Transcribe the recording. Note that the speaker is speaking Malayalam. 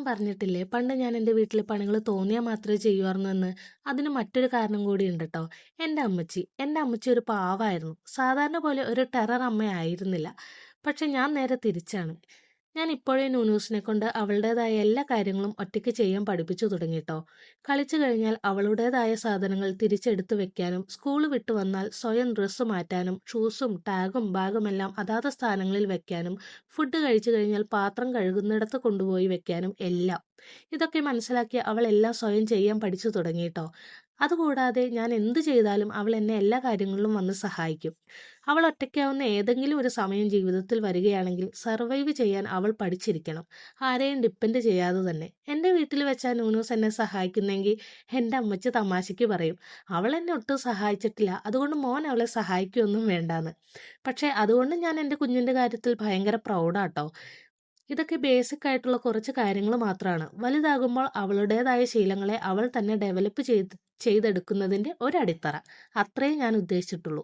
ഞാൻ പറഞ്ഞിട്ടില്ലേ പണ്ട് ഞാൻ എൻ്റെ വീട്ടിലെ പണികൾ തോന്നിയാൽ മാത്രമേ ചെയ്യുമായിരുന്നു എന്ന്. അതിന് മറ്റൊരു കാരണം കൂടി ഉണ്ട് കേട്ടോ. എൻ്റെ അമ്മച്ചി ഒരു പാവായിരുന്നു. സാധാരണ പോലെ ഒരു ടെറർ അമ്മയായിരുന്നില്ല. പക്ഷെ ഞാൻ നേരെ തിരിച്ചാണ്. ഞാൻ ഇപ്പോഴേ നൂനൂസിനെ കൊണ്ട് അവളുടേതായ എല്ലാ കാര്യങ്ങളും ഒറ്റയ്ക്ക് ചെയ്യാൻ പഠിപ്പിച്ചു തുടങ്ങിട്ടോ. കളിച്ചു കഴിഞ്ഞാൽ അവളുടേതായ സാധനങ്ങൾ തിരിച്ചെടുത്ത് വെക്കാനും, സ്കൂൾ വിട്ടു വന്നാൽ സ്വയം ഡ്രസ്സ് മാറ്റാനും, ഷൂസും ടാഗും ബാഗും എല്ലാം അതാത് സ്ഥാനങ്ങളിൽ വെക്കാനും, ഫുഡ് കഴിച്ചു കഴിഞ്ഞാൽ പാത്രം കഴുകുന്നിടത്ത് കൊണ്ടുപോയി വെക്കാനും എല്ലാം. ഇതൊക്കെ മനസ്സിലാക്കി അവൾ എല്ലാം സ്വയം ചെയ്യാൻ പഠിച്ചു തുടങ്ങിട്ടോ. അതുകൂടാതെ ഞാൻ എന്ത് ചെയ്താലും അവൾ എന്നെ എല്ലാ കാര്യങ്ങളിലും വന്ന് സഹായിക്കും. അവൾ ഒറ്റയ്ക്കാവുന്ന ഏതെങ്കിലും ഒരു സമയം ജീവിതത്തിൽ വരികയാണെങ്കിൽ സർവൈവ് ചെയ്യാൻ അവൾ പഠിച്ചിരിക്കണം. ആരെയും ഡിപ്പെൻഡ് ചെയ്യാതെ തന്നെ. എൻ്റെ വീട്ടിൽ വെച്ചാൽ നൂനൂസ് എന്നെ സഹായിക്കുന്നെങ്കിൽ എൻ്റെ അമ്മച്ചി തമാശയ്ക്ക് പറയും, അവൾ എന്നെ ഒട്ടും സഹായിച്ചിട്ടില്ല, അതുകൊണ്ട് മോൻ അവളെ സഹായിക്കുകയൊന്നും വേണ്ടാന്ന്. പക്ഷേ അതുകൊണ്ട് ഞാൻ എൻ്റെ കുഞ്ഞിൻ്റെ കാര്യത്തിൽ ഭയങ്കര പ്രൗഡാട്ടോ. ഇതൊക്കെ ബേസിക് ആയിട്ടുള്ള കുറച്ച് കാര്യങ്ങൾ മാത്രമാണ്. വലുതാകുമ്പോൾ അവളുടേതായ ശീലങ്ങളെ അവൾ തന്നെ ഡെവലപ്പ് ചെയ്തെടുക്കുന്നതിൻ്റെ ഒരടിത്തറ. അത്രേ ഞാൻ ഉദ്ദേശിച്ചിട്ടുള്ളൂ.